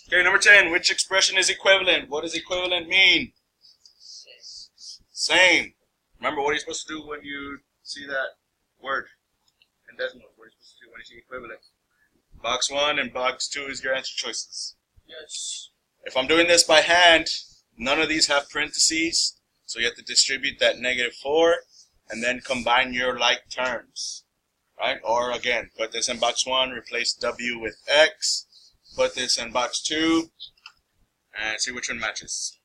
Okay, number 10. Which expression is equivalent? What does equivalent mean? Same. Remember, what are you supposed to do when you see that word in decimals? What are you supposed to do when you see equivalent? Box 1 and box 2 is your answer choices. Yes. If I'm doing this by hand, none of these have parentheses, so you have to distribute that -4 and then combine your like terms, right? Or again, put this in box 1, replace W with X, put this in box 2, and see which one matches.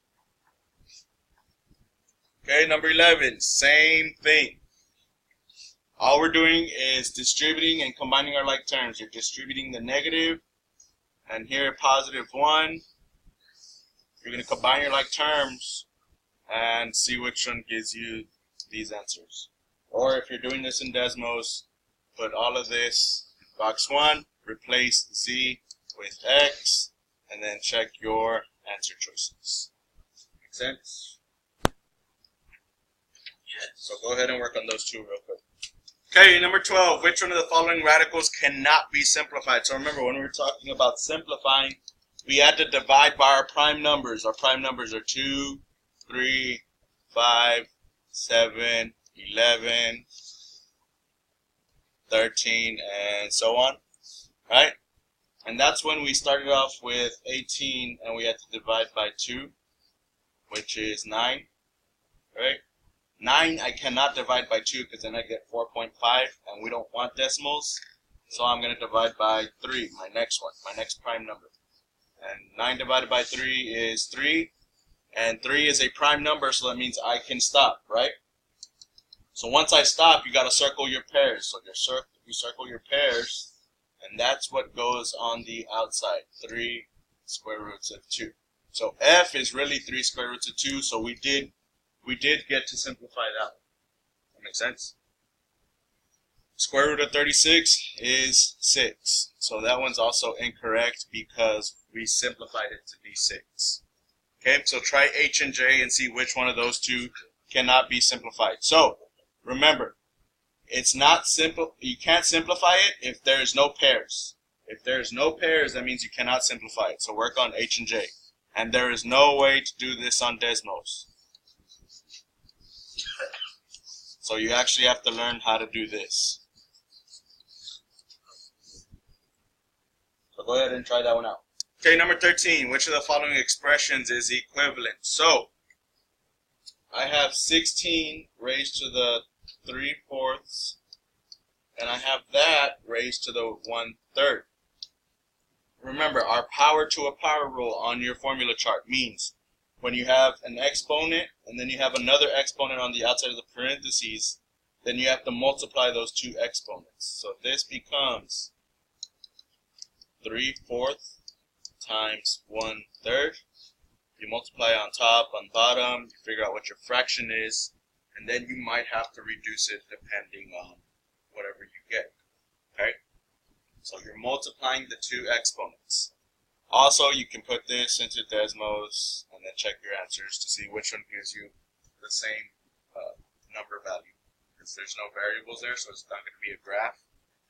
Okay, number 11, same thing. All we're doing is distributing and combining our like terms. You're distributing the negative, and here +1. You're going to combine your like terms and see which one gives you these answers. Or if you're doing this in Desmos, put all of this in box 1, replace Z with X, and then check your answer choices. Make sense? Yes. So go ahead and work on those two real quick. Okay, number 12. Which one of the following radicals cannot be simplified? So remember, when we were talking about simplifying, we had to divide by our prime numbers. Our prime numbers are 2, 3, 5, 7, 11, 13, and so on, right? And that's when we started off with 18, and we had to divide by 2, which is 9, right? 9 I cannot divide by 2 because then I get 4.5, and we don't want decimals, so I'm going to divide by 3, my next one, my next prime number. And 9 divided by 3 is 3, and 3 is a prime number, so that means I can stop, right? So once I stop, you got to circle your pairs. So you circle your pairs, and that's what goes on the outside, 3 square roots of 2. So F is really 3 square roots of 2, so we did get to simplify that. That makes sense? Square root of 36 is 6. So that one's also incorrect because we simplified it to be 6. Okay, so try H and J and see which one of those two cannot be simplified. So remember, it's not simple. You can't simplify it if there's no pairs. If there's no pairs, that means you cannot simplify it. So work on H and J. And there is no way to do this on Desmos. So you actually have to learn how to do this. So go ahead and try that one out. Okay, number 13. Which of the following expressions is equivalent? So I have 16 raised to the 3/4, and I have that raised to the 1/3. Remember, our power to a power rule on your formula chart means when you have an exponent and then you have another exponent on the outside of the parentheses, then you have to multiply those two exponents. So this becomes 3/4 times 1/3. You multiply on top, on bottom, you figure out what your fraction is, and then you might have to reduce it depending on whatever you get. Okay? So you're multiplying the two exponents. Also, you can put this into Desmos and then check your answers to see which one gives you the same number value. Because there's no variables there, so it's not going to be a graph.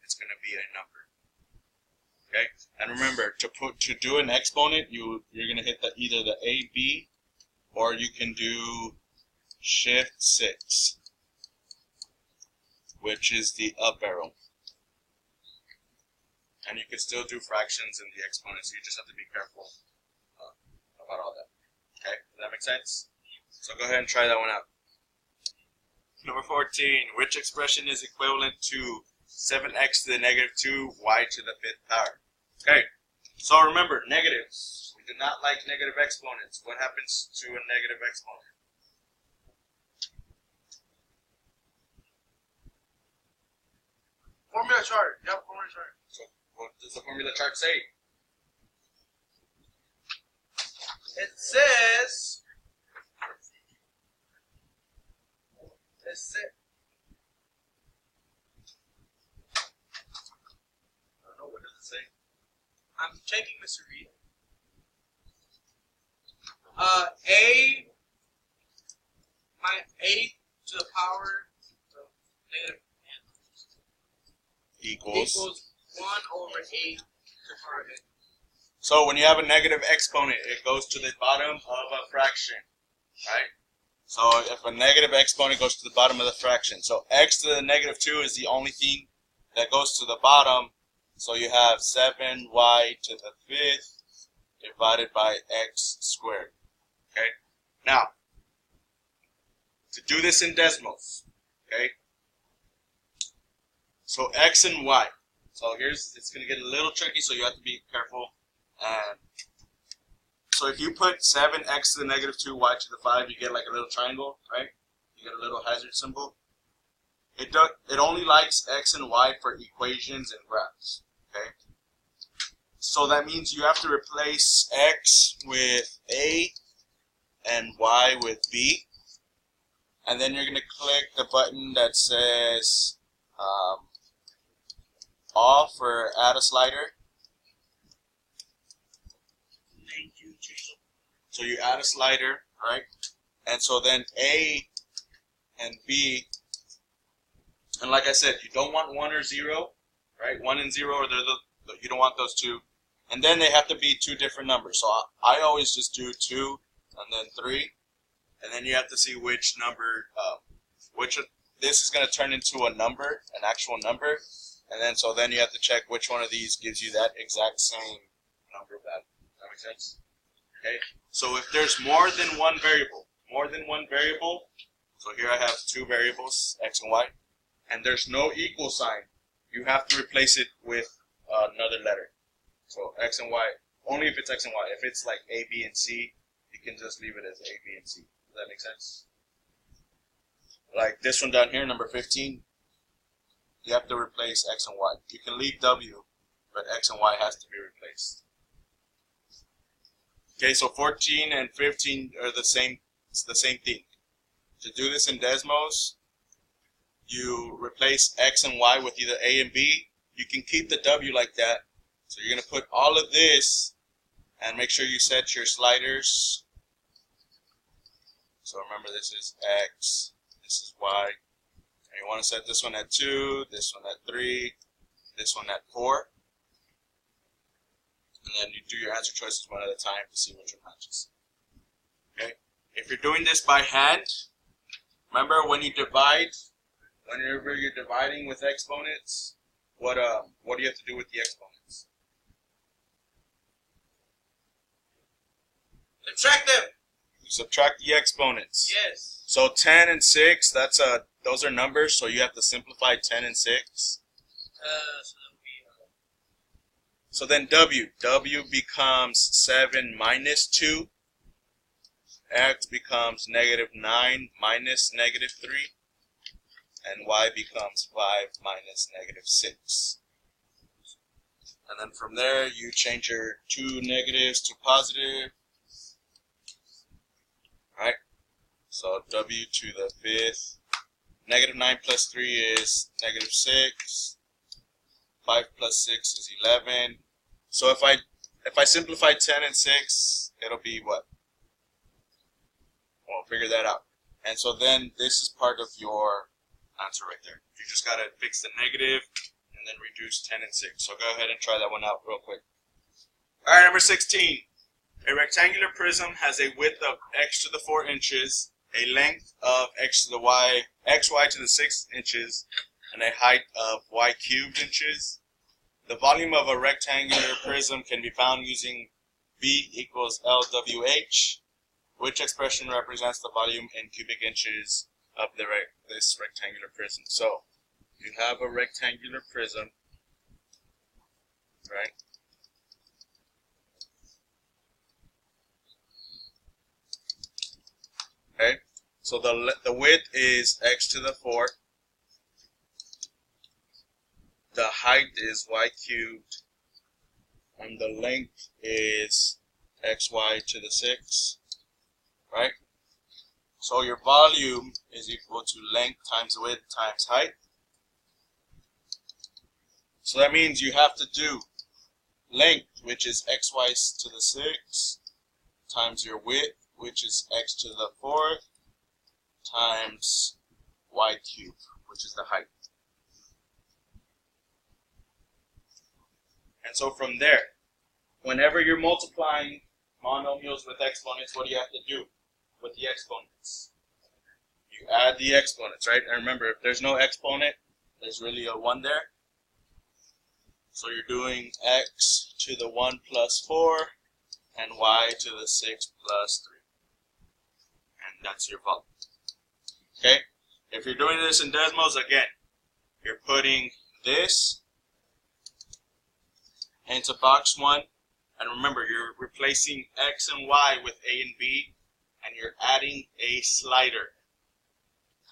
It's going to be a number. Okay? And remember, to do an exponent, you're going to hit either the A, B, or you can do Shift 6, which is the up arrow. And you can still do fractions in the exponents, so you just have to be careful about all that. Okay, does that make sense? So go ahead and try that one out. Number 14, which expression is equivalent to 7x to the -2, y to the 5th power? Okay, so remember, negatives. We do not like negative exponents. What happens to a negative exponent? Formula chart. Yep, formula chart. So what does the formula chart say? It says. I don't know. What does it say? I'm checking Mr. Reed. A to the power of negative Equals 1 over 8 to the power of 8. So when you have a negative exponent, it goes to the bottom of a fraction, right? So if a negative exponent goes to the bottom of the fraction, so x to the negative 2 is the only thing that goes to the bottom. So you have 7y to the 5th divided by x squared. Okay? Now, to do this in decimals, okay? So x and y. So it's going to get a little tricky, so you have to be careful. And so if you put 7x to the negative 2, y to the 5, you get like a little triangle, right? You get a little hazard symbol. It only likes x and y for equations and graphs, okay? So that means you have to replace x with a and y with b. And then you're going to click the button that says off or add a slider. So you add a slider, right? And so then A and B, and like I said, you don't want 1 or 0, right? 1 and 0, or you don't want those two. And then they have to be two different numbers. So I always just do 2 and then 3. And then you have to see which number, this is going to turn into a number, an actual number. And then so then you have to check which one of these gives you that exact same number value. Does that make sense? Okay. So if there's more than one variable, so here I have two variables, x and y, and there's no equal sign, you have to replace it with another letter. So x and y, only if it's x and y. If it's like a, b, and c, you can just leave it as a, b, and c. Does that make sense? Like this one down here, number 15, you have to replace x and y. You can leave w, but x and y has to be replaced. Okay, so 14 and 15 are the same. It's the same thing. To do this in Desmos, you replace x and y with either a and b. You can keep the w like that. So you're going to put all of this, and make sure you set your sliders. So remember, this is x, this is y. And you want to set this one at 2, this one at 3, this one at 4. And then you do your answer choices one at a time to see which one matches. Okay. If you're doing this by hand, remember when you divide, whenever you're dividing with exponents, what do you have to do with the exponents? Subtract them. You subtract the exponents. Yes. So 10 and 6, those are numbers, so you have to simplify 10 and 6. So then w becomes 7 minus 2. X becomes negative 9 minus negative 3. And y becomes 5 minus negative 6. And then from there, you change your two negatives to positive. Right? So w to the 5th. Negative 9 plus 3 is negative 6. 5 plus 6 is 11. So if I simplify 10 and 6, it'll be what? We'll figure that out. And so then this is part of your answer right there. You just got to fix the negative and then reduce 10 and 6. So go ahead and try that one out real quick. All right, number 16. A rectangular prism has a width of x to the 4 inches, a length of xy to the 6 inches, and a height of y cubed inches. The volume of a rectangular prism can be found using V equals LWH, which expression represents the volume in cubic inches of this rectangular prism. So you have a rectangular prism, right? Okay, so the width is x to the 4. The height is y cubed, and the length is xy to the 6, right? So your volume is equal to length times width times height. So that means you have to do length, which is xy to the 6, times your width, which is x to the 4th, times y cubed, which is the height. And so from there, whenever you're multiplying monomials with exponents, what do you have to do with the exponents? You add the exponents, right? And remember, if there's no exponent, there's really a 1 there. So you're doing x to the 1 plus 4 and y to the 6 plus 3. And that's your volume. Okay? If you're doing this in decimals, again, you're putting this into box 1. And remember, you're replacing x and y with a and b, and you're adding a slider.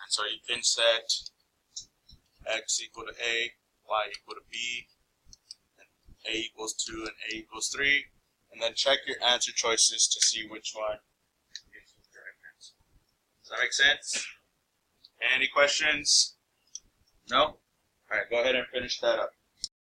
And so you can set x equal to a, y equal to b, and a equals 2 and a equals 3, and then check your answer choices to see which one gives you the correct answer. Does that make sense? Any questions? No? Alright, go ahead and finish that up.